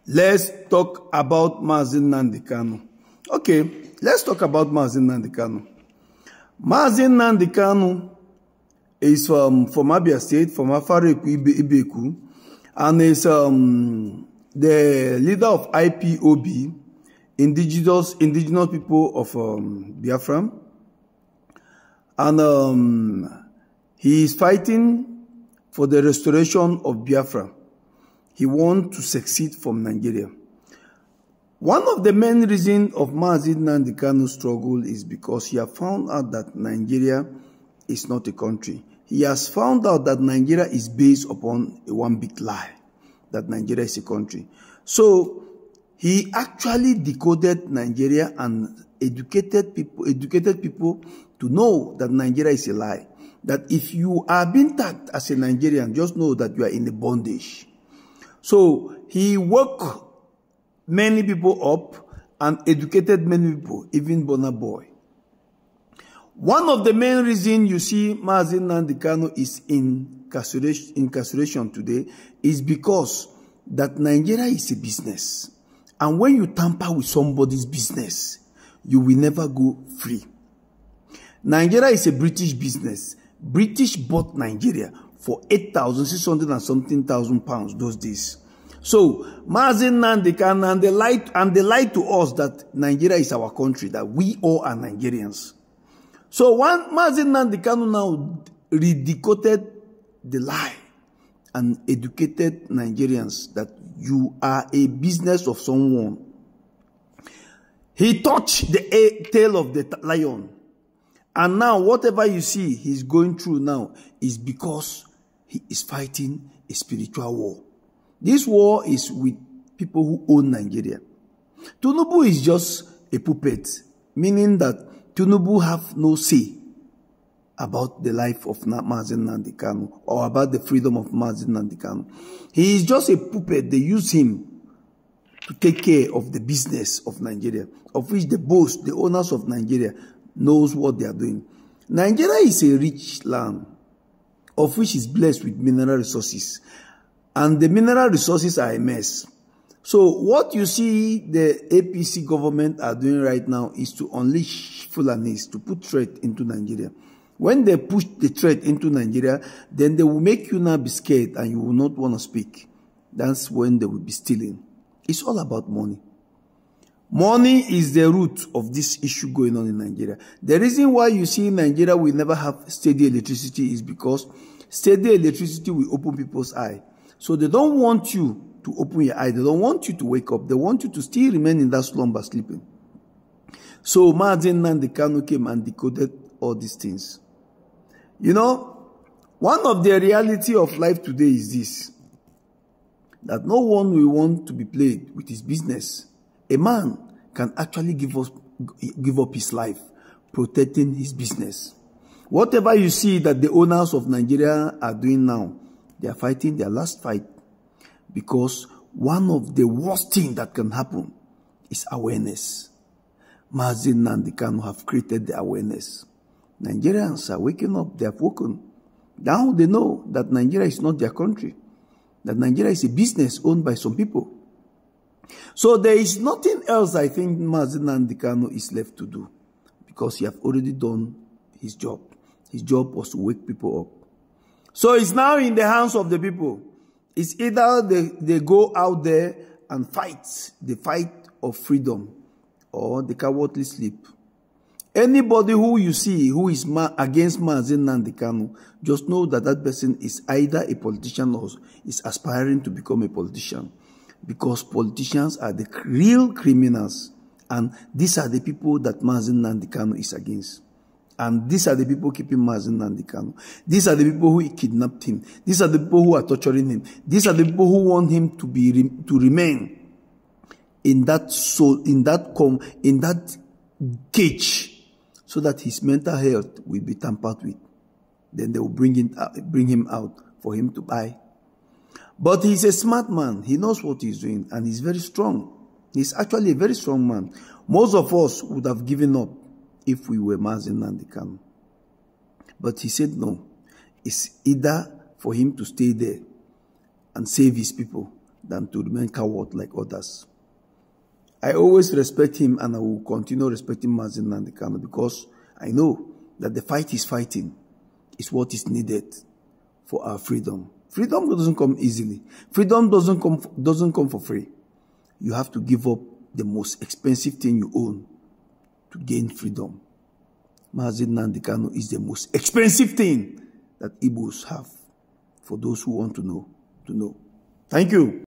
Let's talk about Mazi Nnamdi Kanu. Okay, let's talk about Mazi Nnamdi Kanu. Mazi Nnamdi Kanu is from Abia State, from Afareku Ibeku, and is the leader of IPOB, indigenous people of Biafra. And he is fighting for the restoration of Biafra. He wants to succeed from Nigeria. One of the main reasons of Mazi Nnamdi Kanu's struggle is because he has found out that Nigeria is not a country. He has found out that Nigeria is based upon one big lie, that Nigeria is a country. So he actually decoded Nigeria and educated people to know that Nigeria is a lie. That if you are being tagged as a Nigerian, just know that you are in a bondage. So he woke many people up and educated many people, even Burna Boy. One of the main reasons you see Mazi Nnamdi Kanu is in incarceration today is because that Nigeria is a business. And when you tamper with somebody's business, you will never go free. Nigeria is a British business. British bought Nigeria for 8,600 and something thousand pounds those days. So Mazi Nnamdi Kanu, and they lied to us that Nigeria is our country, that we all are Nigerians. So when Mazi Nnamdi Kanu now redecoded the lie and educated Nigerians that you are a business of someone, he touched the tail of the lion. And now whatever you see he's going through now is because he is fighting a spiritual war. This war is with people who own Nigeria. Tinubu is just a puppet, meaning that Tinubu have no say about the life of Mazi Nnamdi Kanu or about the freedom of Mazi Nnamdi Kanu. He is just a puppet. They use him to take care of the business of Nigeria, of which the boss, the owners of Nigeria, knows what they are doing. Nigeria is a rich land, of which is blessed with mineral resources. And the mineral resources are a mess. So what you see the APC government are doing right now is to unleash Fulanis, to put threat into Nigeria. When they push the threat into Nigeria, then they will make you now be scared and you will not want to speak. That's when they will be stealing. It's all about money. Money is the root of this issue going on in Nigeria. The reason why you see Nigeria will never have steady electricity is because steady electricity will open people's eye. So they don't want you to open your eye. They don't want you to wake up. They want you to still remain in that slumber sleeping. So Mazi Nnamdi Kanu came and decoded all these things. You know, one of the reality of life today is this, that no one will want to be played with his business. A man can actually give up his life protecting his business. Whatever you see that the owners of Nigeria are doing now, they are fighting their last fight, because one of the worst things that can happen is awareness. Mazi Nnamdi Kanu have created the awareness. Nigerians are waking up. They have woken. Now they know that Nigeria is not their country, that Nigeria is a business owned by some people. So there is nothing else I think Mazi Nnamdi Kanu is left to do, because he have already done his job. His job was to wake people up. So it's now in the hands of the people. It's either they go out there and fight the fight of freedom, or they cowardly sleep. Anybody who you see who is against Mazi Nnamdi Kanu, just know that that person is either a politician or is aspiring to become a politician. Because politicians are the real criminals. And these are the people that Mazi Nnamdi Kanu is against. And these are the people keeping Mazi Nnamdi Kanu. These are the people who kidnapped him. These are the people who are torturing him. These are the people who want him to remain in that soul, in that cage, so that his mental health will be tampered with. Then they will bring him out for him to buy. But he's a smart man. He knows what he's doing, and he's very strong. He's actually a very strong man. Most of us would have given up if we were Mazi Nnamdi Kanu. But he said no. It's either for him to stay there and save his people, than to remain coward like others. I always respect him, and I will continue respecting Mazi Nnamdi Kanu, because I know that the fight he's fighting is what is needed for our freedom. Freedom doesn't come easily. Freedom doesn't come for free. You have to give up the most expensive thing you own to gain freedom. Mazi Nnamdi Kanu is the most expensive thing that Igbos have. For those who want to know, Thank you.